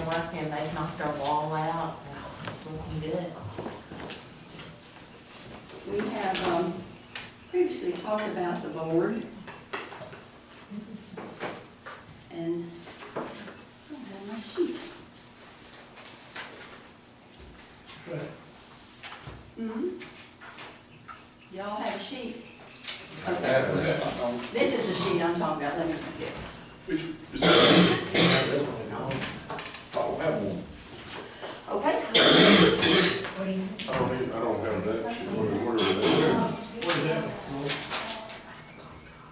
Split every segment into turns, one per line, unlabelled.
working, they've knocked our wall out, it's looking good.
We have previously talked about the board, and I don't have my sheet. Y'all have a sheet? Okay. This is the sheet I'm talking about, let me get it.
Which is I don't have one.
Okay.
What do you?
I don't have that. Where is that?
What is that?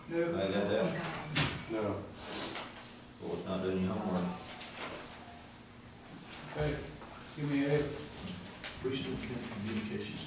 No.
I got that.
No.
Well, it's not doing your homework.
Okay, give me a,
Regional Communications.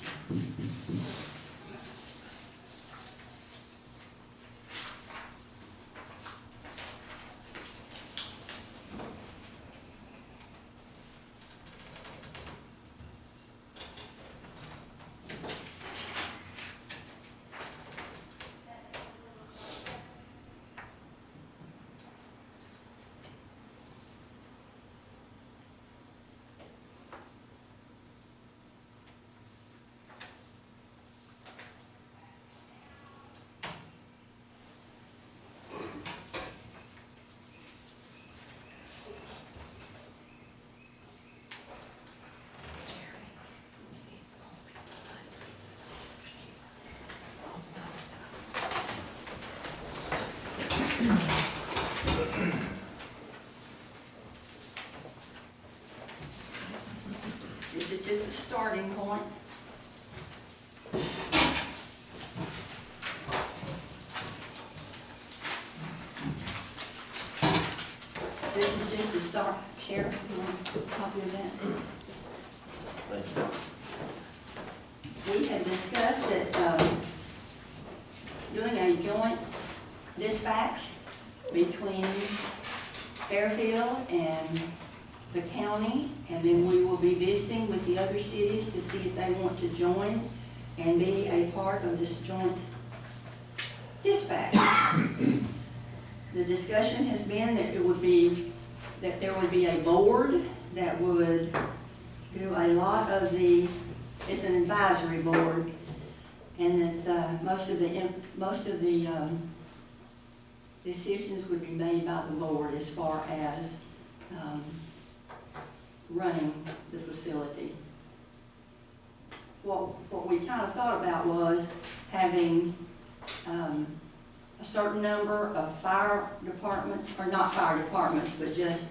This is just a starting point. This is just a start. Sheriff, you want a copy of that? We had discussed that doing a joint dispatch between Fairfield and the county, and then we will be visiting with the other cities to see if they want to join and be a part of this joint dispatch. The discussion has been that there would be a board that would do a lot of the, it's an advisory board, and that most of the decisions would be made by the board as far as running the facility. What we kind of thought about was having a certain number of fire departments, or not fire departments, but just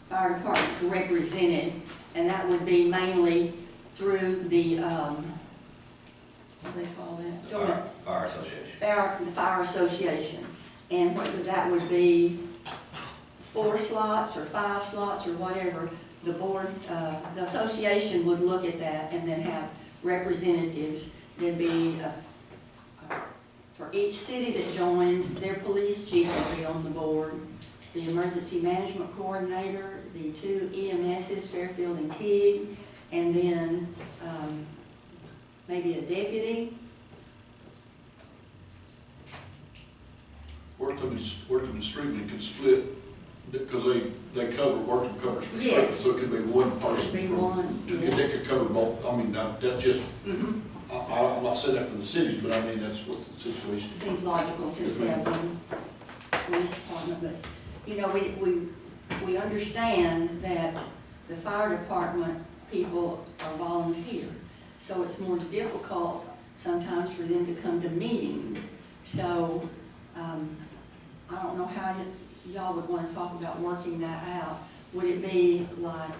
fire departments represented, and that would be mainly through the, what do they call that?
Fire Association.
The Fire Association. And whether that would be 4 slots or 5 slots or whatever, the board, the association would look at that and then have representatives. There'd be, for each city that joins, their police chief will be on the board, the emergency management coordinator, the 2 EMSs, Fairfield and Teague, and then maybe a deputy.
Wortham and Streetman could split, because they cover, Wortham covers for
Yes.
Streetman, so it could be one person.
Could be one, yeah.
They could cover both, I mean, that's just,
Mm-hmm.
I'm not saying that for the cities, but I mean, that's what the situation is.
Seems logical since they have one police department, but, you know, we understand that the fire department people are volunteer, so it's more difficult sometimes for them to come to meetings. So, I don't know how y'all would want to talk about working that out. Would it be like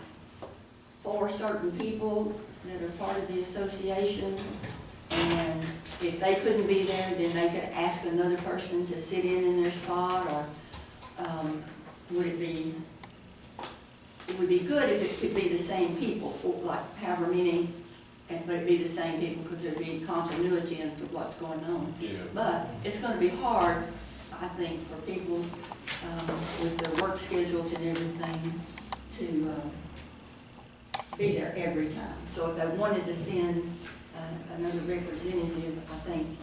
4 certain people that are part of the association, and if they couldn't be there, then they could ask another person to sit in their spot, or would it be, it would be good if it could be the same people, for like however many, but it'd be the same people because there'd be continuity into what's going on.
Yeah.
But it's going to be hard, I think, for people with their work schedules and everything to be there every time. So if they wanted to send another representative, I think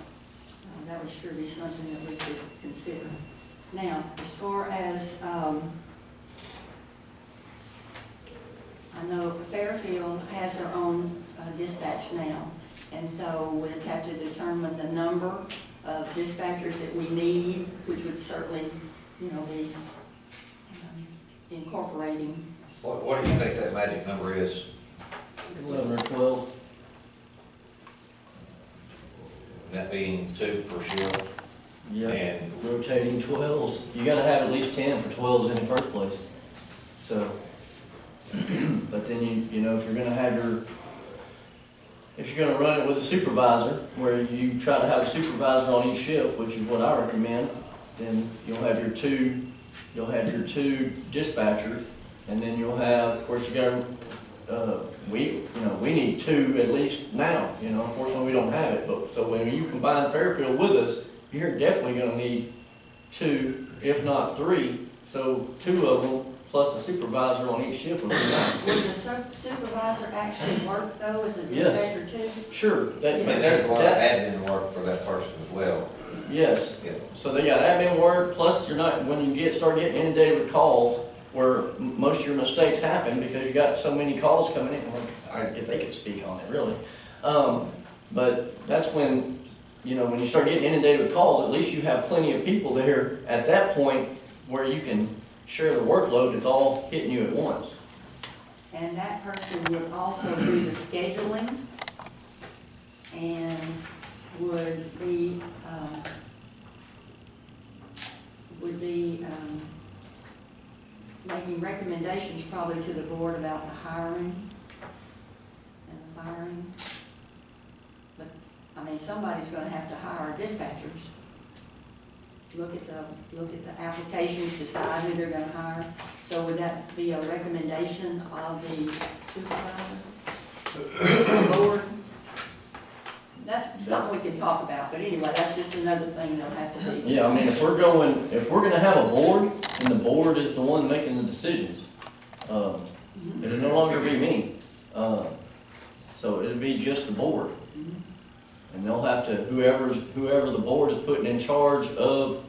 that would sure be something that we could consider. Now, as far as I know Fairfield has their own dispatch now, and so we'd have to determine the number of dispatchers that we need, which would certainly, be incorporating.
What do you think that magic number is?
11 or 12.
That being 2 per shift?
Yeah.
And
Rotating 12s. You gotta have at least 10 for 12s in the first place. So, but then if you're gonna have if you're gonna run it with a supervisor, where you try to have a supervisor on each shift, which is what I recommend, then you'll have your two dispatchers, and then you'll have, of course, you got, we need 2 at least now, unfortunately we don't have it, but, so when you combine Fairfield with us, you're definitely gonna need 2, if not 3, so 2 of them, plus a supervisor on each shift would be nice.
Would the supervisor actually work though as a
Yes.
dispatcher too?
Sure.
and there's a lot of admin work for that person as well.
Yes.
Yeah.
So they got admin work, plus you're not, when you start getting inundated with calls, where most of your mistakes happen because you got so many calls coming in, if they could speak on it, really. But that's when, when you start getting inundated with calls, at least you have plenty of people there at that point where you can share the workload. It's all hitting you at once.
And that person would also do the scheduling and would be making recommendations probably to the board about the hiring and the firing. But, somebody's gonna have to hire dispatchers. Look at the applications, decide who they're gonna hire. So would that be a recommendation of the supervisor? The board? That's something we can talk about, but anyway, that's just another thing that'll have to be.
Yeah, if we're gonna have a board, and the board is the one making the decisions, it'll no longer be me. So it'll be just the board. And they'll have to, whoever the board is putting in charge of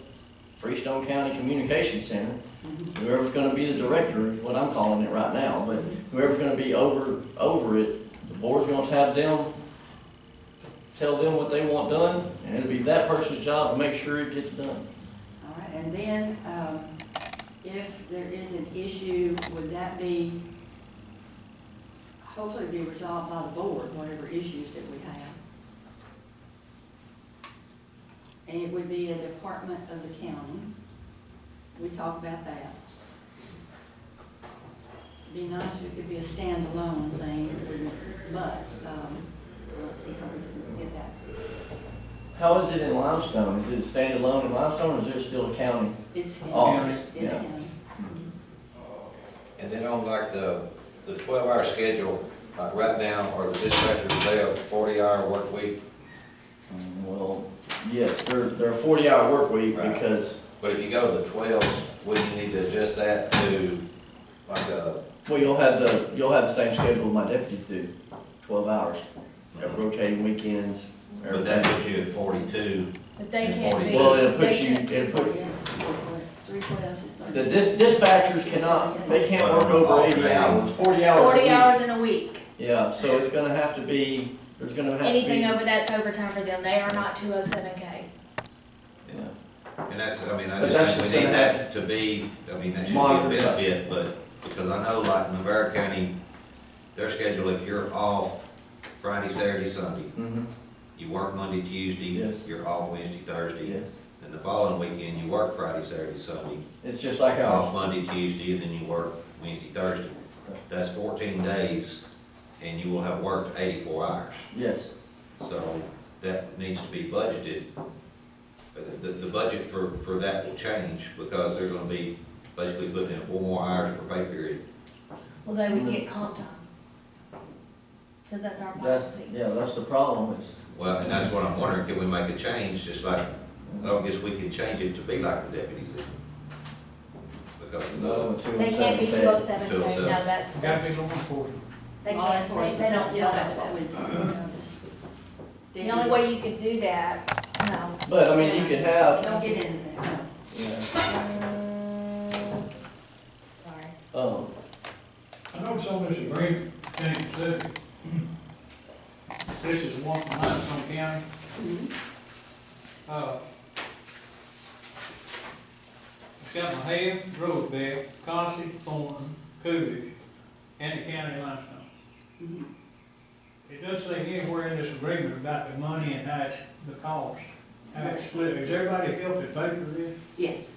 Freestone County Communications Center, whoever's gonna be the director is what I'm calling it right now, but whoever's gonna be over it, the board's gonna have them, tell them what they want done, and it'll be that person's job to make sure it gets done.
All right, and then, if there is an issue, would that be, hopefully be resolved by the board, whatever issues that we have? And it would be a department of the county. We talked about that. It'd be nice if it could be a standalone thing, but, let's see how we can get that.
How is it in Limestone? Is it standalone in Limestone, or is there still a county
It's county.
office?
It's
Yeah.
county.
And then on like the 12-hour schedule, like right now, are the dispatchers, they a 40-hour work week?
Well, yes, they're a 40-hour work week
Right.
because,
But if you go to the 12s, wouldn't you need to adjust that to like
well, you'll have the same schedule my deputies do, 12 hours, rotating weekends.
but that puts you at 42?
But they
And
can't
40.
be.
Well, it'll
they
put you,
can't-
it'll put,
3/12 is
the
30.
dispatchers cannot, they can't work over 80 hours, 40 hours a
40
week.
hours in a week.
Yeah, so it's gonna have to be, there's gonna have to be.
Anything over that's overtime for them. They are not 207K.
Yeah.
And that's, I
But
just
that's
think
just
we need
gonna
that to be, that should be a
Monitored.
benefit, but, because I know like in Navarre County, their schedule, if you're off Friday, Saturday, Sunday,
Mm-hmm,
you work Monday, Tuesday,
Yes.
you're off Wednesday, Thursday,
yes.
then the following weekend, you work Friday, Saturday, Sunday,
It's just like
off
ours.
Monday, Tuesday, and then you work Wednesday, Thursday. That's 14 days, and you will have worked 84 hours.
Yes.
So that needs to be budgeted. The budget for that will change because they're gonna be basically putting in 4 more hours per pay period.
Well, they would get comp time. Because that's our policy.
That's the problem is.
Well, and that's what I'm wondering, can we make a change, just like, I guess we can change it to be like the deputies then? Because of
No,
the,
They can't be 207K.
207.
No, that's,
Gotta be
that's,
law enforcement.
they
Law
can't,
enforcement.
they don't.
Yeah, that's
that.
what we do.
The only way you could do that, no.
But, you could have,
Don't get into that.
yeah,
Sorry.
noticed on this agreement, James said, this is one from Limestone County. It's got Mahia, Rosebeck, Cossey, Thornton, Coolidge, and the county of Limestone. It doesn't say anywhere in this agreement about the money and how it's, the cost, how it's split. Is everybody helping pay for this?
Yes.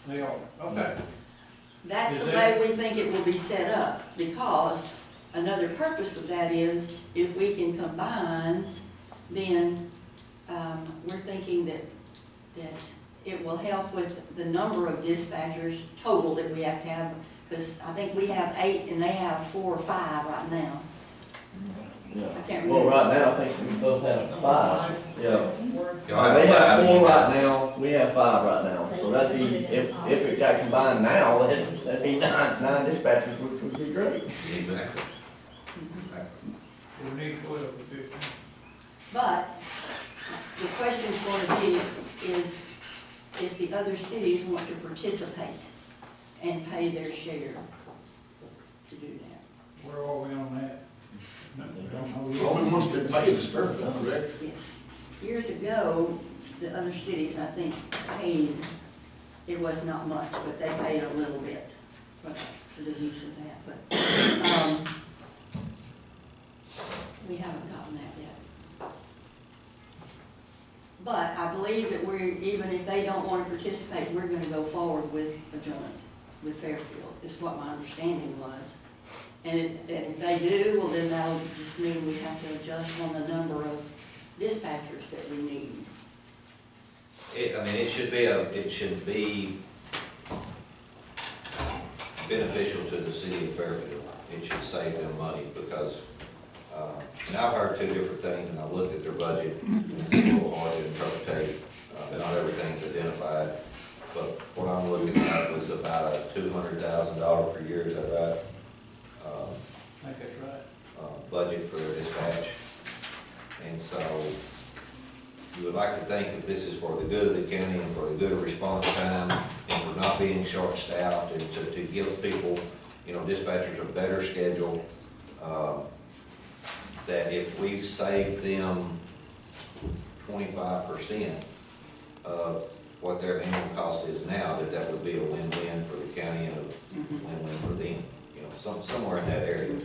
They are, okay.
That's
Is
the
that-
way we think it will be set up, because another purpose of that is, if we can combine, then, we're thinking that it will help with the number of dispatchers total that we have to have, because I think we have 8 and they have 4 or 5 right now.
Yeah.
I can't
Well,
remember.
right now, I think we both have 5, yeah.
Y'all have
They have
five,
4
you
right
got-
now, we have 5 right now, so that'd be, if it got combined now, that'd be nine dispatchers, which would be great.
Exactly.
We need 12 or 15.
But the question's going to be, is if the other cities want to participate and pay their share to do that.
Where are we on that?
The only ones that pay is Fairfield, correct?
Yes. Years ago, the other cities, I think, paid, it was not much, but they paid a little bit for the use of that, but, we haven't gotten that yet. But I believe that even if they don't want to participate, we're gonna go forward with a joint with Fairfield, is what my understanding was. And if they do, well, then that'll just mean we have to adjust on the number of dispatchers that we need.
It should be beneficial to the city of Fairfield. It should save them money because, and I've heard 2 different things and I've looked at their budget and it's a little hard to interpret. Not everything's identified, but what I'm looking at was about a $200,000 per year, is that right?
I think that's right.
Budget for their dispatch. And so you would like to think that this is for the good of the county and for the good of response time and for not being short-staffed and to give people, dispatchers a better schedule. That if we save them 25% of what their annual cost is now, that would be a win-win for the county and a win-win for them. Somewhere in that area.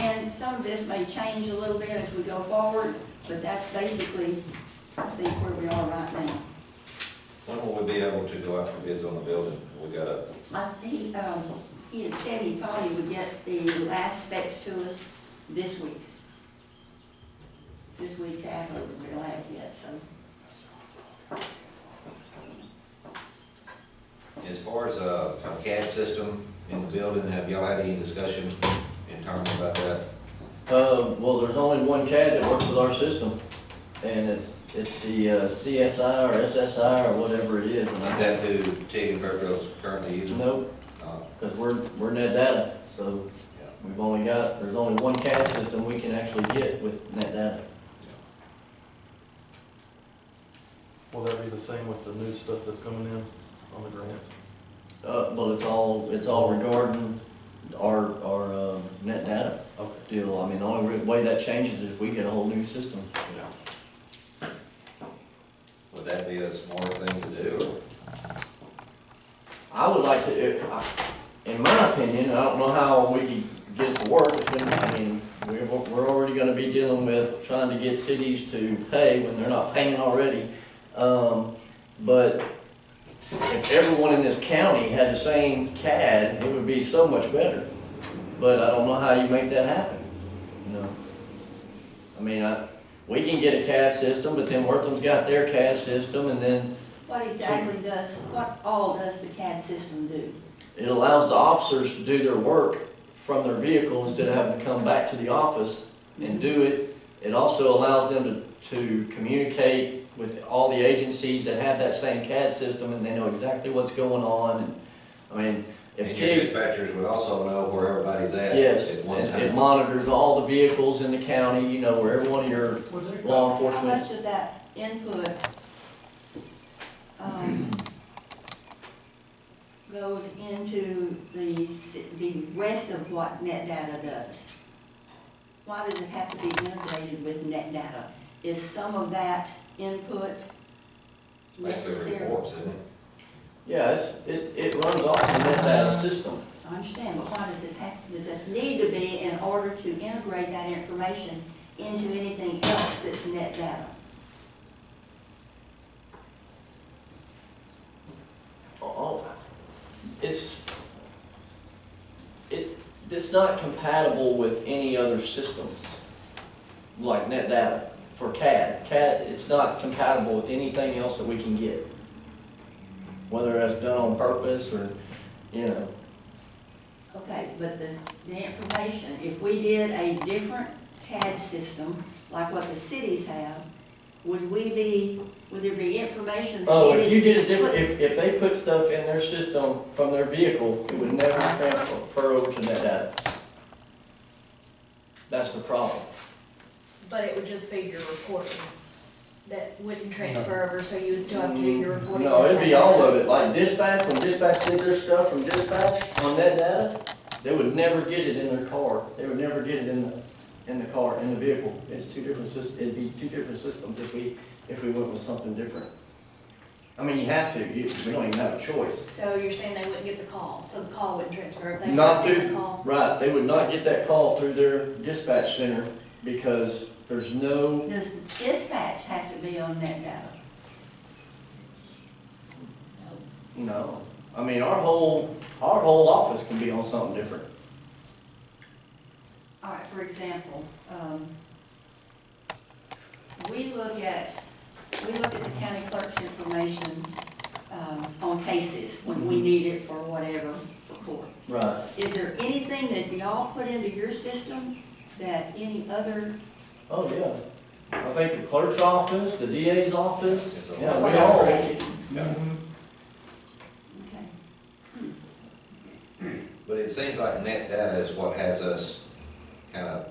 And some of this may change a little bit as we go forward, but that's basically, I think, where we are right now.
When will we be able to go out for bids on the building? We got a,
He had said he thought he would get the last specs to us this week. This week's after, we don't have it yet, so.
as far as a CAD system in the building, have y'all had any discussion internally about that?
Well, there's only one CAD that works with our system, and it's the CSI or SSI or whatever it is. And
Is that who Tig and Fairfield's currently using?
Nope, because we're net data, so there's only one CAD system we can actually get with net data.
Will that be the same with the new stuff that's coming in on the grant?
Well, it's all regarding our net data
Okay.
deal. I mean, the only way that changes is if we get a whole new system.
Would that be a smart thing to do?
I would like to, in my opinion, I don't know how we can get it to work. We're already gonna be dealing with trying to get cities to pay when they're not paying already. But if everyone in this county had the same CAD, it would be so much better. But I don't know how you make that happen, we can get a CAD system, but then Wortham's got their CAD system, and then
What all does the CAD system do?
it allows the officers to do their work from their vehicle instead of having to come back to the office and do it. It also allows them to communicate with all the agencies that have that same CAD system, and they know exactly what's going on. And, if
And your dispatchers would also know where everybody's at
Yes,
at one
and it
time.
monitors all the vehicles in the county, you know, where every one of your law
How
enforcement.
much of that input, goes into the rest of what net data does? Why does it have to be integrated with net data? Is some of that input
Makes the
necessary?
reports, isn't it?
Yeah, it runs off the net data system.
I understand, but why does it need to be in order to integrate that information into anything else that's net data?
Oh, it's not compatible with any other systems, like net data for CAD. CAD, it's not compatible with anything else that we can get. Whether that's done on purpose or, you know.
Okay, but the information, if we did a different CAD system, like what the cities have, would there be information that
Oh,
needed
if you
to be
did a different,
put-
if they put stuff in their system from their vehicle, it would never transfer over to net data. That's the problem.
But it would just be your reporting that wouldn't transfer over, so you would still have to do your reporting.
No,
the
it'd be
same
all
way.
of it, like dispatch, when dispatch sends their stuff from dispatch on net data, they would never get it in their car, they would never get it in the car, in the vehicle. It's two different it'd be two different systems if we went with something different. I mean, you have to, we don't even have a choice.
So you're saying they wouldn't get the call, so the call wouldn't transfer if they
Not
didn't get
through,
the call?
right, they would not get that call through their dispatch center because there's no,
Does the dispatch have to be on net data?
no. I mean, our whole office can be on something different.
All right, for example, we look at the county clerk's information, on cases when we need it for whatever, for court.
Right.
Is there anything that y'all put into your system that any other,
Oh, yeah. I think the clerk's office, the DA's office,
It's a-
yeah,
that's
we
what I was
all.
asking?
Mhm.
Okay.
But it seems like net data is what has us kind of,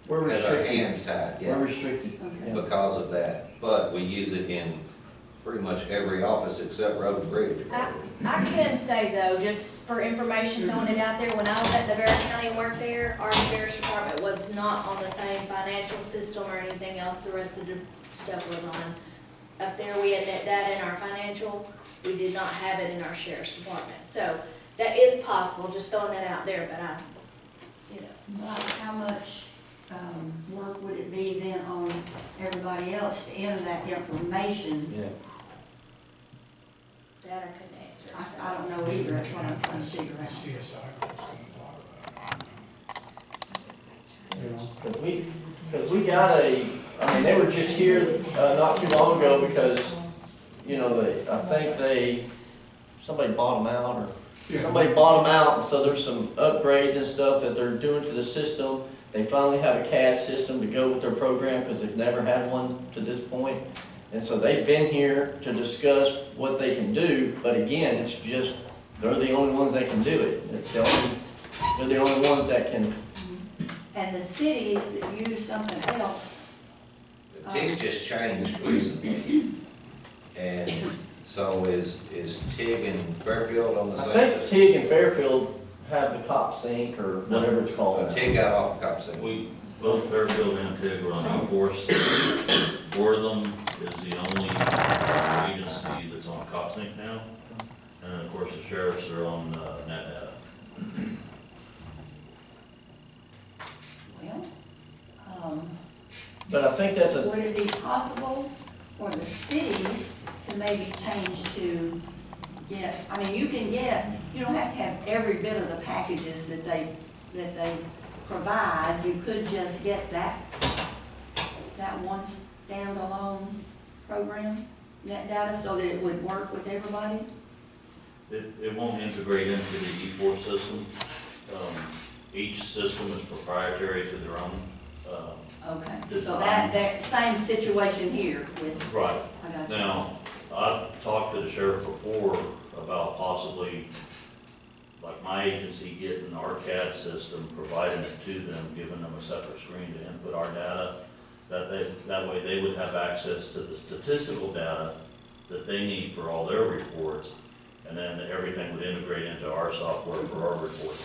We're
has our
restricted.
hands tied,
We're
yeah,
restricted.
Okay.
because of that. But we use it in pretty much every office except Road and Bridge.
I can say though, just for information throwing it out there, when I was at the Bear County and worked there, our sheriff's department was not on the same financial system or anything else the rest of the stuff was on. Up there, we had net data in our financial, we did not have it in our sheriff's department. So that is possible, just throwing that out there, but you know.
Like, how much, work would it be then on everybody else to enter that information?
Yeah.
That I couldn't answer, so.
I don't know either, that's what I'm trying to figure out.
Because we got I mean, they were just here, not too long ago because, you know, somebody bought them out or somebody bought them out, and so there's some upgrades and stuff that they're doing to the system. They finally have a CAD system to go with their program because they've never had one to this point. And so they've been here to discuss what they can do, but again, it's just, they're the only ones that can do it. They're the only ones that can.
And the cities that use something else,
The TIG just changed recently. And so is TIG and Fairfield on the
I
same
think
system?
TIG and Fairfield have the cop sync or whatever it's called.
TIG got off the cop center.
We, both Fairfield and TIG are on E-Force. Wortham is the only agency that's on CopSync now. And of course, the sheriffs are on net data.
well,
But I think that's
would it be possible for the cities to maybe change to get, I mean, you don't have to have every bit of the packages that they provide. You could just get that one standalone program, net data, so that it would work with everybody?
It won't integrate into the E-Force system. Each system is proprietary to their own.
Okay, so
Design.
that same situation here with,
Right.
I got you.
Now, I've talked to the sheriff before about possibly like my agency getting our CAD system, providing it to them, giving them a separate screen to input our data, that way they would have access to the statistical data that they need for all their reports, and then everything would integrate into our software for our reporting.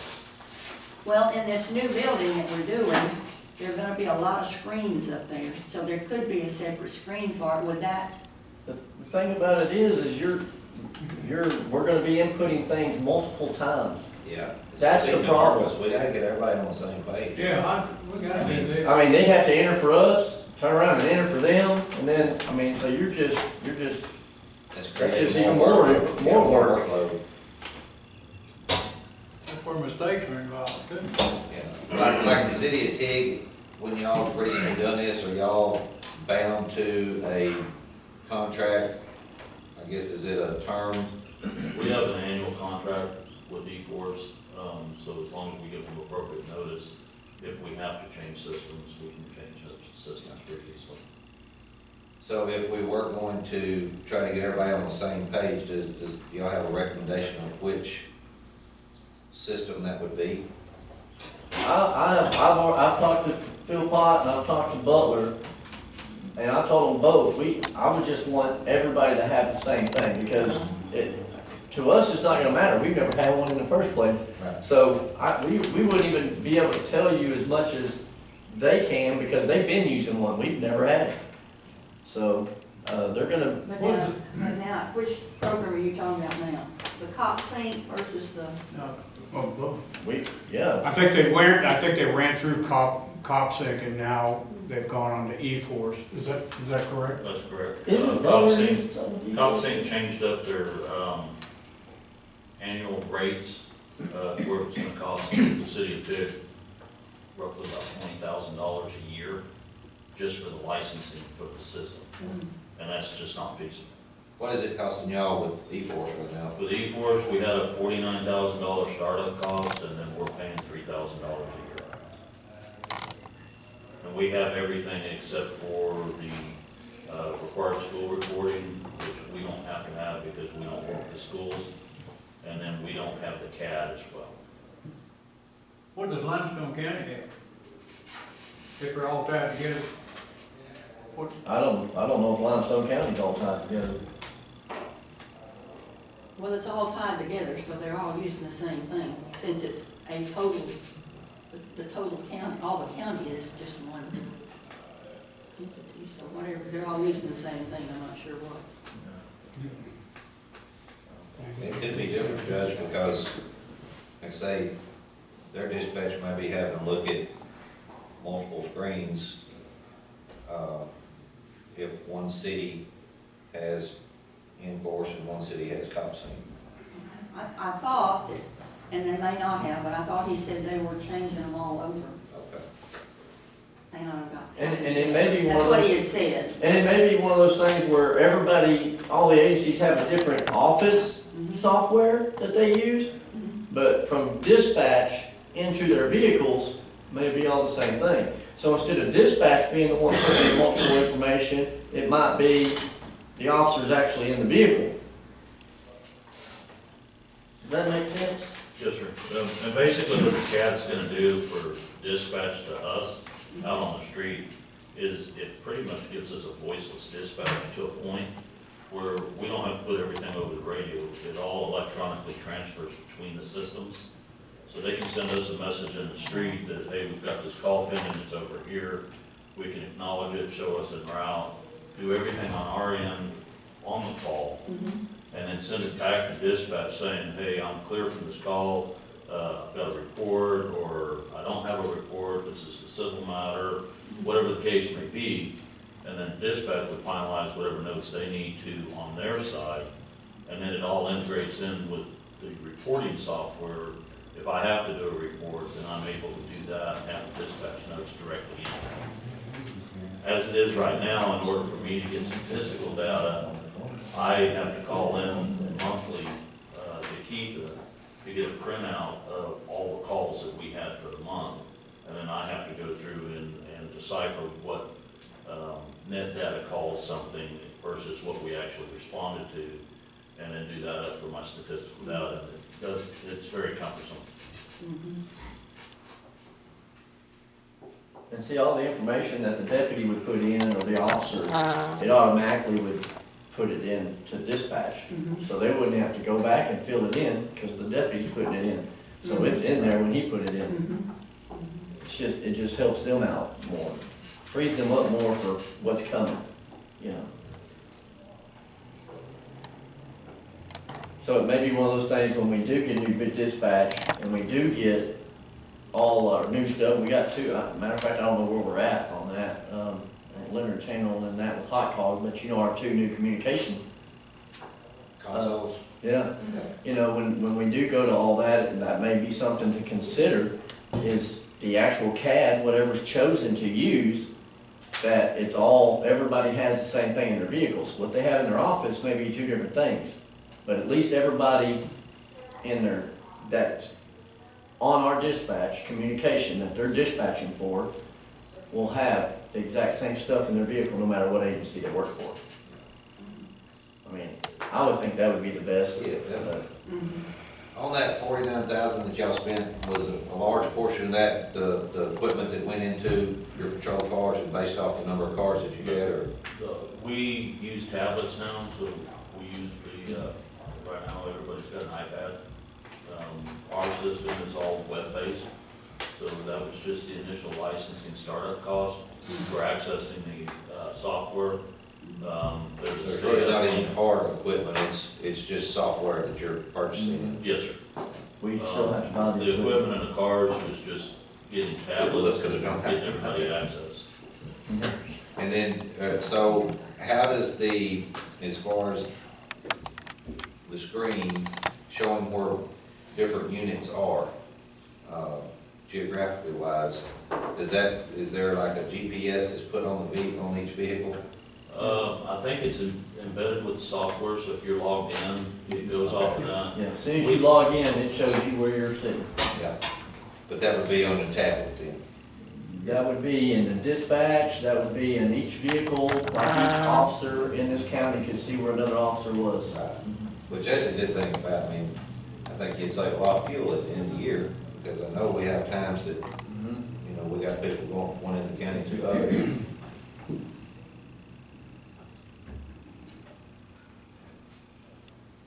Well, in this new building that we're doing, there are gonna be a lot of screens up there, so there could be a separate screen for it. Would that,
The thing about it is we're gonna be inputting things multiple times.
Yeah.
That's the problem.
We gotta get everybody on the same page.
Yeah, we gotta do that.
I mean, they have to enter for us, turn around and enter for them, and then, I mean, so you're just,
It's
That's just
creating
even
more
more work.
workload.
That's where mistakes are involved too.
Yeah. Like the city of Tig, when y'all recently done this, are y'all bound to a contract? I guess, is it a term?
We have an annual contract with eForce, so as long as we give them appropriate notice, if we have to change systems, we can change the systems pretty easily.
So if we were going to try to get everybody on the same page, does y'all have a recommendation of which system that would be?
I've talked to Philpott and I've talked to Butler, and I told them both, I would just want everybody to have the same thing, because to us, it's not gonna matter, we've never had one in the first place.
Right.
So, we wouldn't even be able to tell you as much as they can, because they've been using one, we've never had it. So, they're gonna,
but now, which program are you talking about now? The Comm versus the,
Well, both.
yeah.
I think they ran through CopSync and now they've gone on to eForce. Is that correct?
That's correct.
Isn't
CommSync changed up their, annual rates, where it's gonna cost the city of Tig roughly about $20,000 a year just for the licensing for the system. And that's just not feasible.
What is it costing y'all with eForce right now?
With eForce, we had a $49,000 startup cost, and then we're paying $3,000 a year. And we have everything except for the required school reporting, which we don't have to have because we don't work with the schools. And then we don't have the CAD as well.
What does Limestone County have? If they're all tied together?
I don't know if Limestone County's all tied together.
well, it's all tied together, so they're all using the same thing, since it's a total, the total county, all the county is just one entity, so whatever, they're all using the same thing, I'm not sure what.
It could be different, Judge, because, like I say, their dispatch may be having to look at multiple screens. If one city has eForce and one city has CopSync.
I thought that, and they may not have, but I thought he said they were changing them all over.
Okay.
Hang on, I've got.
And it may be one
That's
of
what
those,
he had said.
and it may be one of those things where everybody, all the agencies have a different office software that they use, but from dispatch into their vehicles may be all the same thing. So instead of dispatch being the one putting in multiple information, it might be the officer's actually in the vehicle. Does that make sense?
Yes, sir. And basically what the CAD's gonna do for dispatch to us out on the street is it pretty much gives us a voiceless dispatch to a point where we don't have to put everything over the radio. It all electronically transfers between the systems. So they can send us a message in the street that, hey, we've got this call pending, it's over here. We can acknowledge it, show us en route, do everything on our end on the call, and then send it back to dispatch saying, hey, I'm clear from this call, I've got a report, or I don't have a report, this is a civil matter, whatever the case may be. And then dispatch would finalize whatever notes they need to on their side, and then it all integrates in with the reporting software. If I have to do a report, then I'm able to do that and have the dispatch notes directly in. As it is right now, in order for me to get statistical data, I have to call in monthly to keep it, to get a printout of all the calls that we had for the month. And then I have to go through and decipher what net data calls something versus what we actually responded to, and then do that up for my statistical data. because it's very cumbersome.
And see, all the information that the deputy would put in, or the officer, it automatically would put it in to dispatch. So they wouldn't have to go back and fill it in, because the deputy's putting it in. So it's in there when he put it in. It just helps them out more, frees them up more for what's coming, you know. So it may be one of those things when we do get new dispatch, and we do get all our new stuff, we got two, matter of fact, I don't know where we're at on that, Leonard Channel and that with Hot Calls, but you know, our two new communication.
Consoles.
Yeah, you know, when we do go to all that, and that may be something to consider, is the actual CAD, whatever's chosen to use, that it's all, everybody has the same thing in their vehicles. What they have in their office may be two different things, but at least everybody in their, that's on our dispatch communication that they're dispatching for will have the exact same stuff in their vehicle, no matter what agency they work for. I mean, I would think that would be the best.
Yeah, definitely. On that 49,000 that y'all spent, was a large portion of that the equipment that went into your patrol cars and based off the number of cars that you had, or?
We use tablets now, so we use right now everybody's got an iPad. Our system is all web-based, so that was just the initial licensing startup cost for accessing the software.
There's really not any hard equipment, it's just software that you're purchasing.
Yes, sir.
We still have to buy
The equipment in the cars was just getting tablets and
Because
getting everybody access.
And then, so how does as far as the screen showing where different units are, geographically wise, is there like a GPS that's put on on each vehicle?
I think it's embedded with the software, so if you're logged in, it goes off of that.
Yeah, as soon as you log in, it shows you where you're sitting.
Yeah, but that would be on the tablet then?
That would be in the dispatch, that would be in each vehicle, like each officer in this county could see where another officer was.
Right. Which that's a good thing about, I think you'd save a lot of fuel at the end of the year, because I know we have times that, you know, we got people going from one end of the county to the other.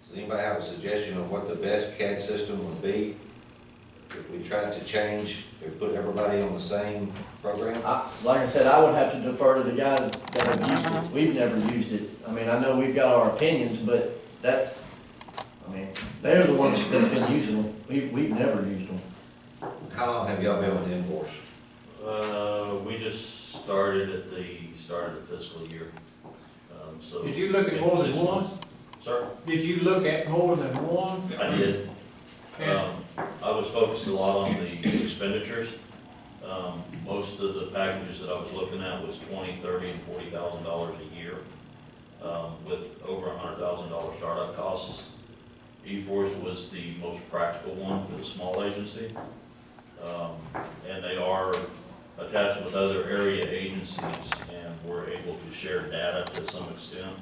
Does anybody have a suggestion of what the best CAD system would be if we tried to change, or put everybody on the same program?
Like I said, I would have to defer to the guys that have used it. We've never used it. I mean, I know we've got our opinions, but they're the ones that's been using them. We've never used them.
How long have y'all been with Enforce?
We just started at the start of the fiscal year. So
Did you look at more than
6
one?
months. Sir?
Did you look at more than one?
I did.
And
I was focused a lot on the expenditures. Most of the packages that I was looking at was $20,000, $30,000, and $40,000 a year, with over $100,000 startup costs. E-Force was the most practical one for the small agency. And they are attached with other area agencies, and we're able to share data to some extent.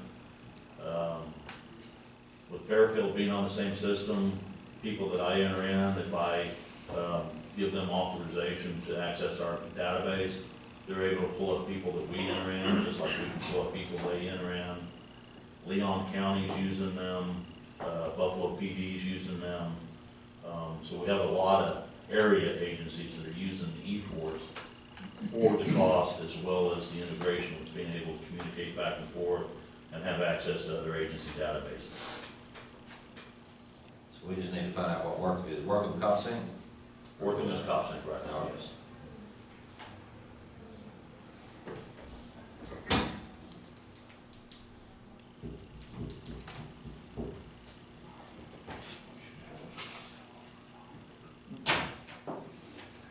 With Fairfield being on the same system, people that I enter in, if I give them authorization to access our database, they're able to pull up people that we enter in, just like we can pull up people they enter in. Leon County's using them, Buffalo PD's using them. So we have a lot of area agencies that are using the E-Force for the cost, as well as the integration with being able to communicate back and forth and have access to other agency databases.
So we just need to find out what is working with CommSync?
Working as CopSync right now, yes.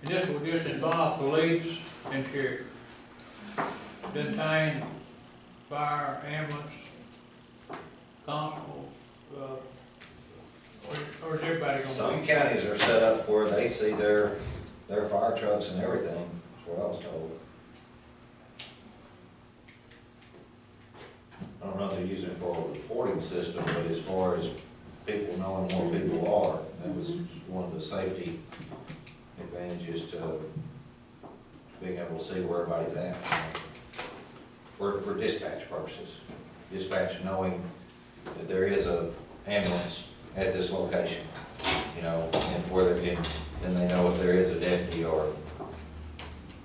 And this will just involve police and sheriff. Contain fire, ambulance, constable, or is everybody gonna
Some
be?
counties are set up where they see their fire trucks and everything, that's what I was told. I don't know if they're using it for a reporting system, but as far as people knowing where people are. That was one of the safety advantages to being able to see where everybody's at. For dispatch purposes. Dispatch knowing that there is a ambulance at this location, you know, and where they're in, then they know if there is a deputy or,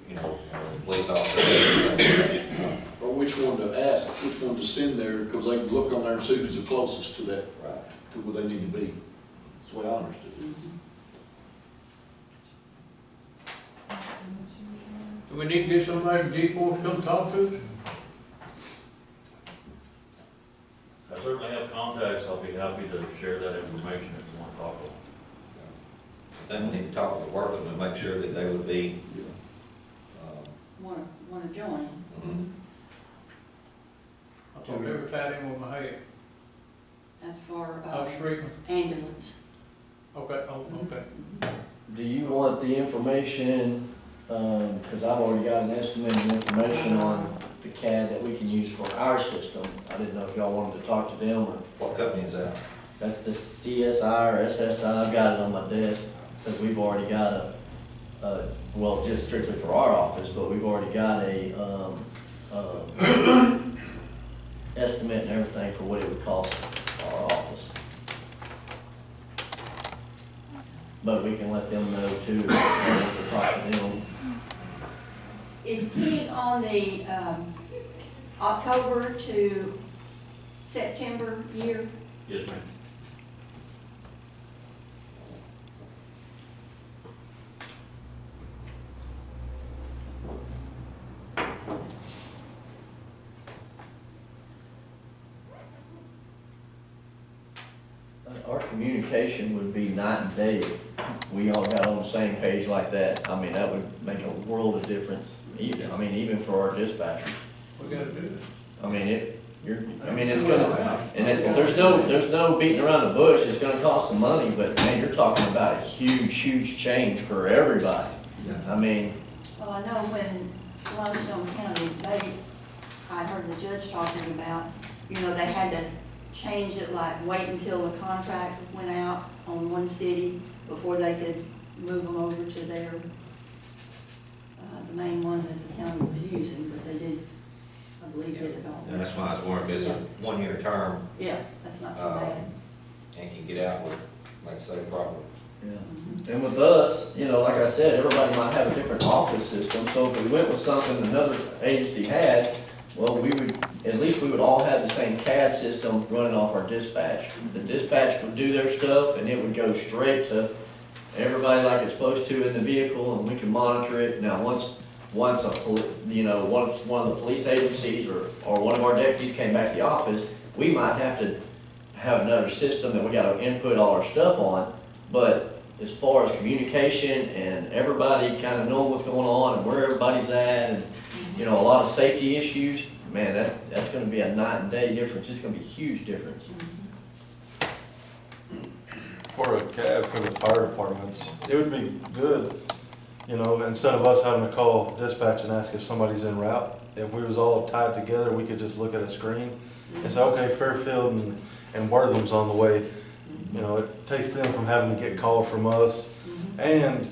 you know, a police officer.
Or which one to ask, which one to send there, because they can look on there and see who's the closest to that,
Right.
to where they need to be. That's the way I understood it.
Do we need to get somebody from G4 to come talk to us?
I certainly have contacts, I'll be happy to share that information if you want to talk to them.
Then we need to talk with Wortham and make sure that they would be,
wanna join.
I thought they were tied in with my head.
That's for,
Street.
ambulance.
Okay, oh, okay.
Do you want the information, cause I've already got an estimate of information on the CAD that we can use for our system. I didn't know if y'all wanted to talk to them or,
what company is that?
that's the CSI or SSI, I've got it on my desk, cause we've already got well, just strictly for our office, but we've already got a, estimate and everything for what it would cost our office. But we can let them know too, if we talk to them.
Is Tig on the, October to September year?
Yes, ma'am.
Our communication would be night and day if we all got on the same page like that. I mean, that would make a world of difference, even for our dispatchers.
We gotta do this.
I mean, it's gonna, and there's no beating around the bush, it's gonna cost some money, but man, you're talking about a huge change for everybody. I mean,
Well, I know when Limestone County, I heard the judge talking about, you know, they had to change it, like wait until the contract went out on one city before they could move them over to their, the main one that the county was using, but they did, I believe, did it all.
And that's why I was wondering if it's a one-year term,
Yeah, that's not too bad.
and can get out with, like I say, properly.
yeah. And with us, you know, like I said, everybody might have a different office system, so if we went with something another agency had, well, at least we would all have the same CAD system running off our dispatch. The dispatch would do their stuff and it would go straight to everybody like it's supposed to in the vehicle and we can monitor it. Now, once one of the police agencies or one of our deputies came back to the office, we might have to have another system that we gotta input all our stuff on. But as far as communication and everybody kind of knowing what's going on and where everybody's at and, you know, a lot of safety issues, man, that's gonna be a night and day difference. It's gonna be a huge difference.
For a cab for the fire departments, it would be good, you know, instead of us having to call dispatch and ask if somebody's en route, if we was all tied together, we could just look at a screen and say, okay, Fairfield and Wortham's on the way. You know, it takes them from having to get called from us. And,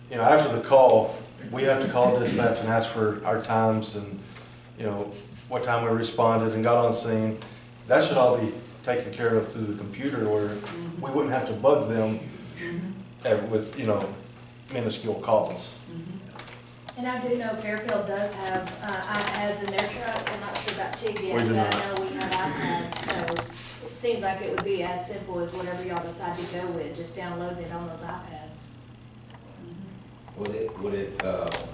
you know, after the call, we have to call dispatch and ask for our times and, you know, what time we responded and got on scene. That should all be taken care of through the computer where we wouldn't have to bug them with, you know, minuscule calls.
And I do know Fairfield does have iPads in their trucks. I'm not sure about Tig yet,
We do
but
not.
I know we have iPads, so it seems like it would be as simple as whatever y'all decide to go with, just downloading it on those iPads.
Would it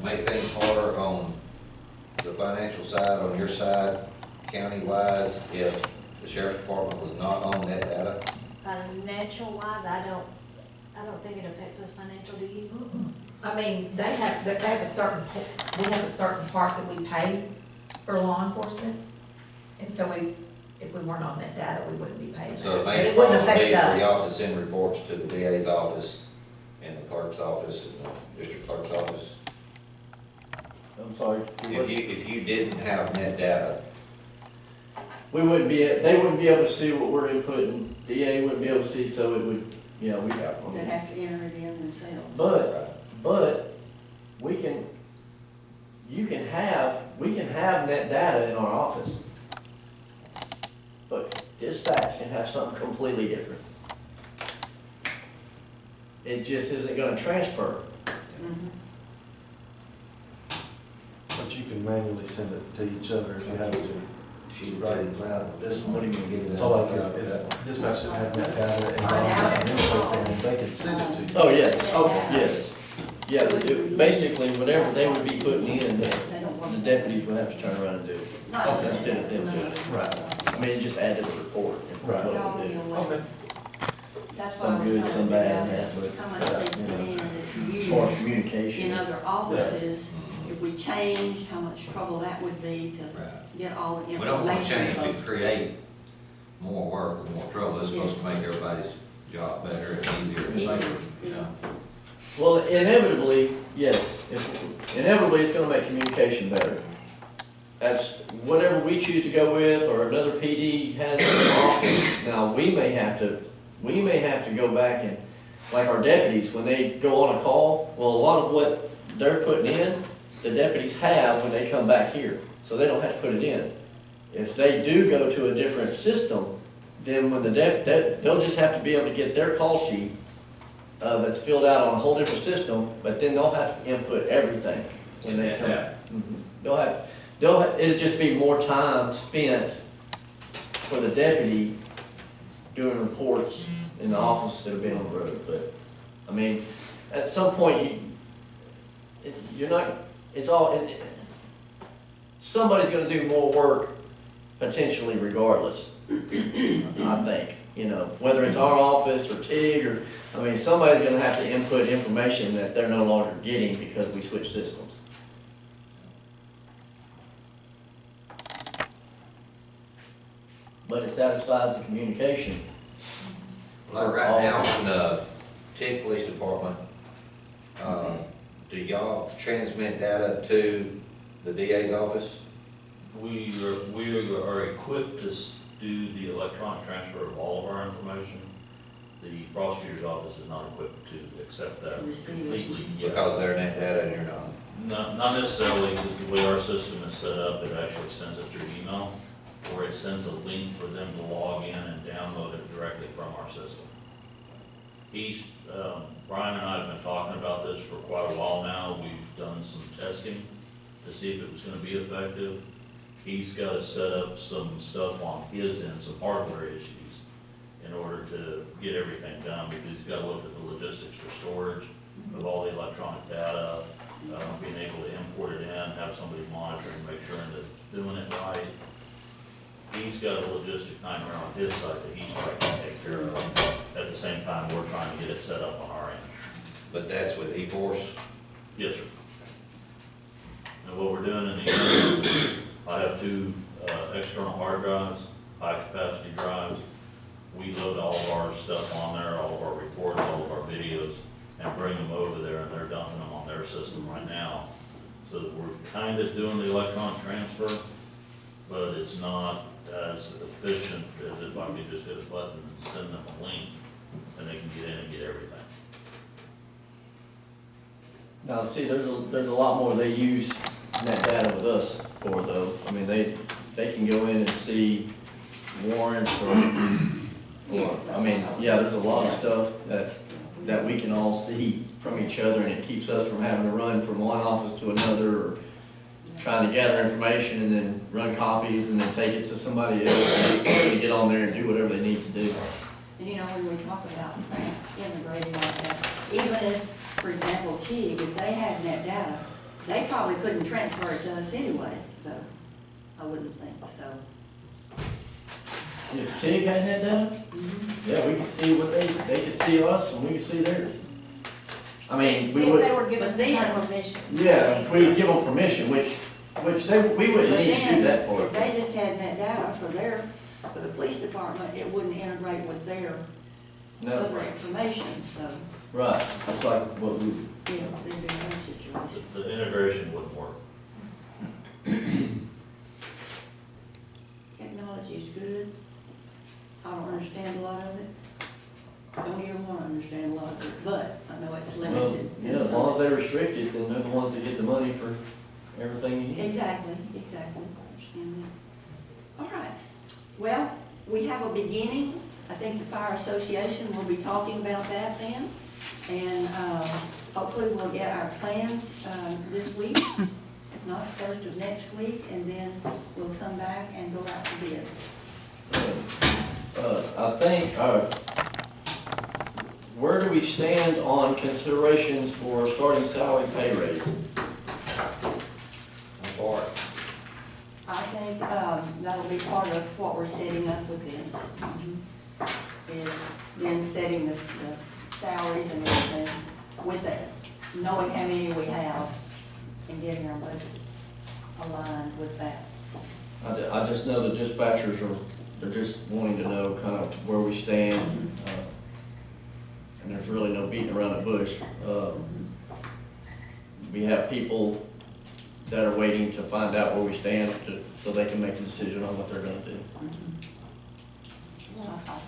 make things harder on the financial side, on your side, county-wise, if the sheriff's department was not on that data?
Financial wise, I don't think it affects us financial, do you?
I mean, they have a certain, we have a certain part that we pay for law enforcement. And so if we weren't on that data, we wouldn't be paying that.
So it
But
may
it wouldn't
probably
affect
be for y'all
us.
to send reports to the DA's office and the clerk's office and the district clerk's office.
I'm sorry.
If you didn't have net data,
we wouldn't be, they wouldn't be able to see what we're inputting, DA wouldn't be able to see, so it would, you know, we have.
They'd have to enter it in themselves.
But, we can have net data in our office. But dispatch can have something completely different. It just isn't gonna transfer.
Mhm.
But you can manually send it to each other if you have to.
She's right, cloud, this one, what are you gonna give them?
So like if dispatch didn't have net data and an info thing, they could send it to you.
Oh, yes, yes. Yeah, basically, whatever they would be putting in,
They don't want
the deputies would have to turn around and do it.
Not
Instead of them doing it.
Right.
I mean, just add to the report.
Right.
Y'all be aware.
Okay.
That's why I
Some
was
good,
trying to
some
figure
bad,
out
yeah,
is
but,
how much they put in that's
As far as
used
communication.
in other offices.
Mhm.
If we changed, how much trouble that would be to
Right.
get all the
We don't want to
information.
change to create more work or more trouble. It's supposed to make everybody's job better and easier and safer, you know?
Well, inevitably, yes, inevitably, it's gonna make communication better. That's whatever we choose to go with, or another PD has an office. Now, we may have to go back and, like our deputies, when they go on a call, well, a lot of what they're putting in, the deputies have when they come back here, so they don't have to put it in. If they do go to a different system, then when they'll just have to be able to get their call sheet, that's filled out on a whole different system, but then they'll have to input everything when they come. Mhm. It'll just be more time spent for the deputy doing reports in the office instead of being on the road, but, I mean, at some point, somebody's gonna do more work potentially regardless, I think, you know, whether it's our office or TIG or, I mean, somebody's gonna have to input information that they're no longer getting because we switched systems. But it satisfies the communication.
Like right now, in the TIG Police Department, do y'all transmit data to the DA's office?
We are equipped to do the electronic transfer of all of our information. The prosecutor's office is not equipped to accept that
Receive it.
completely.
Because they're net data and you're not?
Not necessarily, because the way our system is set up, it actually sends it through email, or it sends a link for them to log in and download it directly from our system. Brian and I have been talking about this for quite a while now. We've done some testing to see if it was gonna be effective. He's gotta set up some stuff on his end, some hardware issues, in order to get everything done, because he's gotta look at the logistics for storage of all the electronic data, being able to import it in, have somebody monitor and make sure that it's doing it right. He's got a logistic nightmare on his side that he's trying to take care of. At the same time, we're trying to get it set up on our end.
But that's with E-Force?
Yes, sir. And what we're doing in the end, I have two external hard drives, high-capacity drives. We load all of our stuff on there, all of our reports, all of our videos, and bring them over there, and they're dumping them on their system right now. So that we're kind of doing the electronic transfer, but it's not as efficient as if I could just hit a button and send them a link, and they can get in and get everything.
Now, see, there's a lot more they use net data with us for though. I mean, they can go in and see warrants or,
Yes,
I mean, yeah, there's a lot of stuff that we can all see from each other, and it keeps us from having to run from one office to another, or trying to gather information and then run copies and then take it to somebody else and get on there and do whatever they need to do.
And you know, when we talk about integrating like that, even if, for example, TIG, if they had net data, they probably couldn't transfer it to us anyway, though. I wouldn't think so.
If TIG had net data, yeah, we could see what they could see us and we could see theirs. I mean, we
If
would,
they were given
But
some kind
then-
of permission.
yeah, if we would give them permission, which we wouldn't
But
need to do that
then,
part.
if they just had net data for the police department, it wouldn't integrate with their
No,
other information, so,
right, it's like what we,
you know, they'd be in one situation.
The integration wouldn't work.
Technology technology is good. I don't understand a lot of it. Don't even want to understand a lot of it, but I know it's
Well,
limited.
yeah, as long as they restrict it, then they're the ones that get the money for everything you need.
Exactly, exactly, understand that. All right, well, we have a beginning. I think the Fire Association will be talking about that then. And hopefully we'll get our plans this week, if not first of next week, and then we'll come back and go out for bids.
I think, where do we stand on considerations for starting salary pay raise?
For it.
I think that'll be part of what we're setting up with this. Is then setting the salaries and everything with it, knowing how many we have and getting our budget aligned with that.
I just know the dispatchers they're just wanting to know kind of where we stand. And there's really no beating around the bush. We have people that are waiting to find out where we stand so they can make a decision on what they're gonna do.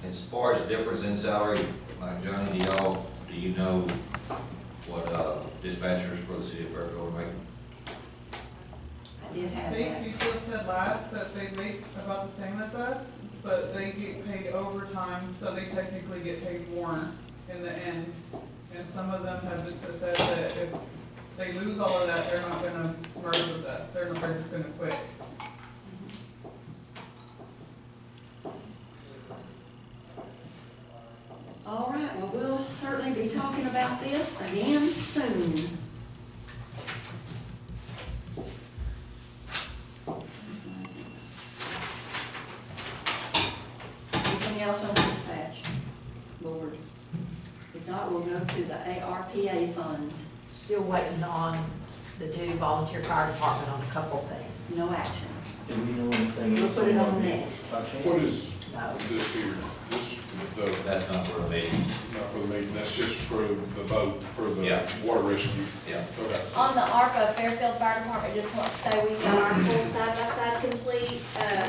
As far as difference in salary, like Johnny, do you know what dispatchers for the city of Fairfield are making?
I did have
They
that.
usually said last that they make about the same as us, but they get paid overtime, so they technically get paid more in the end. And some of them have just said that if they lose all of that, they're not gonna merge with us, they're just gonna quit.
All right, well, we'll certainly be talking about this again soon. Anything else on dispatch, Lord? If not, we'll go to the ARPA funds.
Still waiting on the due volunteer fire department on a couple things.
No action.
Do we know anything?
We'll
else
put it on
the
next.
budget?
What is
No.
this here?
That's not for a meeting.
Not for the meeting, that's just for the boat, for the
Yeah.
water rescue.
Yeah.
Okay.
On the ARPA, Fairfield Fire Department just wants to say we've got our full side-by-side complete.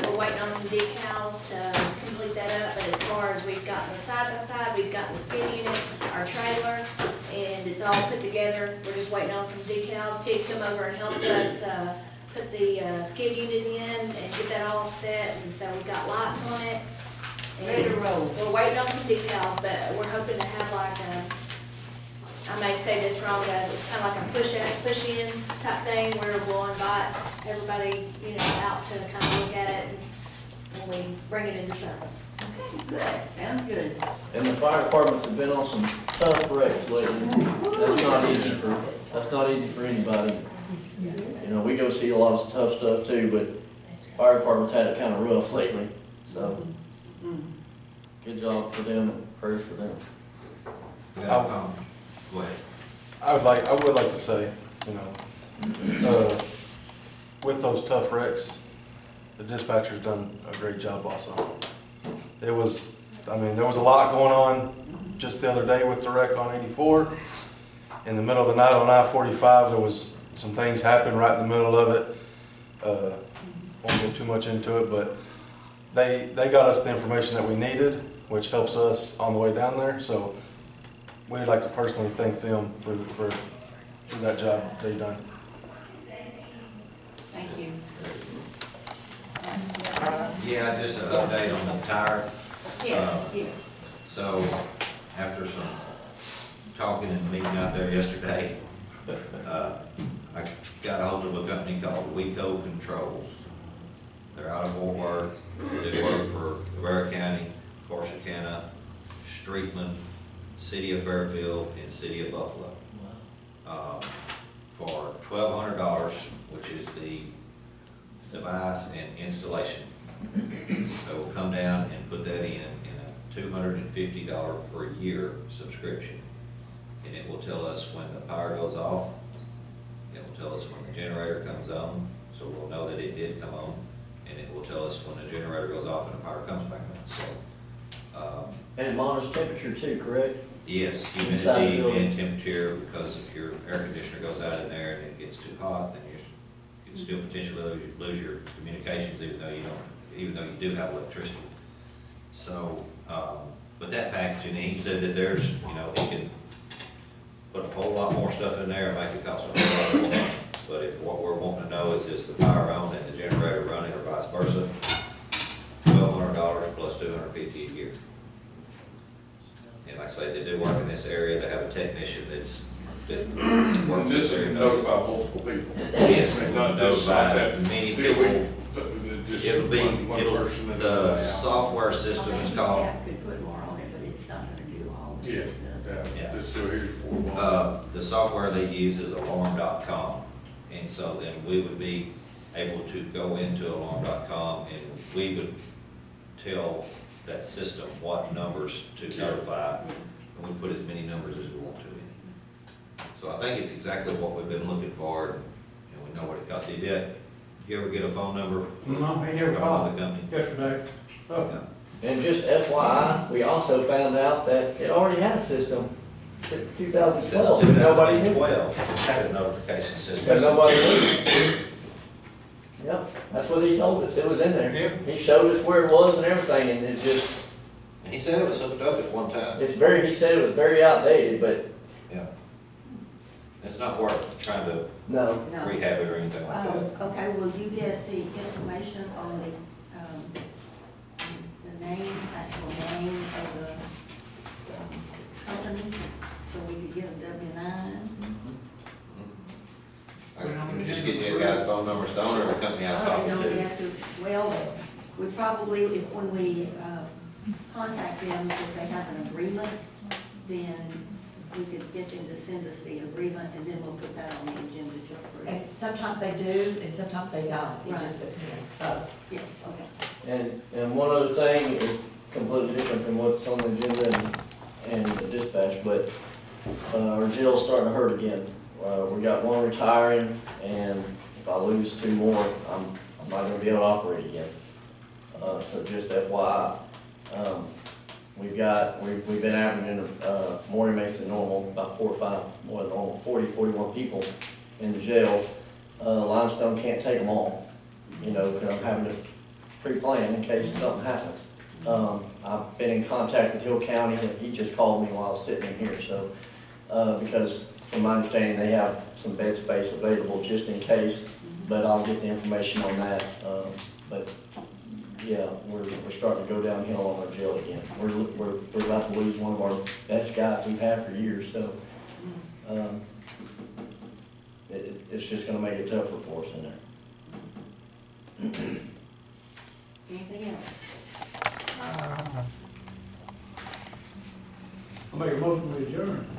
We're waiting on some decals to complete that up, but as far as we've gotten the side-by-side, we've gotten the skid unit, our trailer, and it's all put together. We're just waiting on some decals. Tig come over and helped us, put the skid unit in and get that all set, and so we've got lights on it.
Ready to roll.
We're waiting on some decals, but we're hoping to have like I may say this wrong, but it's kind of like a push-in type thing where we'll invite everybody, out to kind of look at it when we bring it into service.
Okay, good, sounds good.
And the fire departments have been on some tough wrecks lately. That's not easy for anybody. We go see a lot of tough stuff too, but fire departments had it kind of rough lately, so. Good job for them and prayers for them.
Go ahead.
I would like to say, with those tough wrecks, the dispatcher's done a great job also. There was a lot going on just the other day with the wreck on 84. In the middle of the night on I-45, there was some things happened right in the middle of it. Won't get too much into it, but they got us the information that we needed, which helps us on the way down there. So we'd like to personally thank them for that job they've done.
Thank you.
Yeah, just an update on the tire.
Yes.
So, after some talking and meeting out there yesterday, I got a hold of a company called Weco Controls. They're out of Fort Worth. They work for Rivera County, Corsicana, Streetman, City of Fairfield, and City of Buffalo. For $1,200, which is the device and installation. So we'll come down and put that in a $250 per year subscription. And it will tell us when the power goes off. It will tell us when the generator comes on, so we'll know that it did come on. And it will tell us when the generator goes off and the power comes back on. So,
And it monitors temperature too, correct?
yes,
Inside the
humidity
building.
and temperature, because if your air conditioner goes out in there and it gets too hot, then you can still potentially lose your communications, even though you don't, even though you do have electricity. So, but that packaging, he said that there's, you know, he can put a whole lot more stuff in there and make it cost a whole lot more. But if what we're wanting to know is the power on and the generator running or vice versa, $1,200 plus $250 a year. And like I say, they do work in this area, they have a technician that's works
This
this
is
area.
notify multiple people.
Yes,
And not just like that.
many
Deal
people.
with, just
It'll be,
one person. and
the
that's out.
software system is called,
Yeah, could put more on it, but it's not gonna do all of
Yeah,
this stuff.
yeah,
Yeah.
this still here's 4
the software they use is alarm.com. And so then we would be able to go into alarm.com and we would tell that system what numbers to notify. And we put as many numbers as we want to in. So I think it's exactly what we've been looking for, and we know what it costs. Did you ever get a phone number?
No, he never
from
called
another company?
yesterday. Oh,
Yeah.
And just FYI, we also found out that it already had a system since 2012,
Since
but nobody knew.
2012, had a notification
But
system.
nobody knew. Yep, that's what he told us, it was in there.
Yeah.
He showed us where it was and everything, and it just,
And he said it was hooked up at one time.
he said it was very outdated, but
Yeah. It's not worth trying to
no.
No.
rehab it or anything like that.
Okay, will you get the information on the name, actual name of the company, so we could get a W-9?
Can we just get you guys' phone numbers, the owner of the company I was talking
No, we
to?
have to, well, we probably, when we contact them, if they have an agreement, then we could get them to send us the agreement, and then we'll put that on the agenda to approve.
And sometimes they do, and sometimes they don't, it
Right.
just depends, so.
Yeah, okay.
And one other thing, is completely different than what's on the agenda and the dispatch, but, our jail's starting to hurt again. We got one retiring, and if I lose 2 more, I'm not gonna be able to operate again. So just FYI. We've been averaging, more inmates than normal, about 4 or 5 more than normal, 40, 41 people in the jail. Limestone can't take them all, you know, because I'm having to pre-plan in case something happens. I've been in contact with Hill County, and he just called me while I was sitting in here, so, because from my understanding, they have some bed space available just in case, but I'll get the information on that. But, yeah, we're starting to go downhill on our jail again. We're about to lose one of our best guys we've had for years, so, it's just gonna make it tougher for us in there.
Anything else?
I make a motion to adjourn.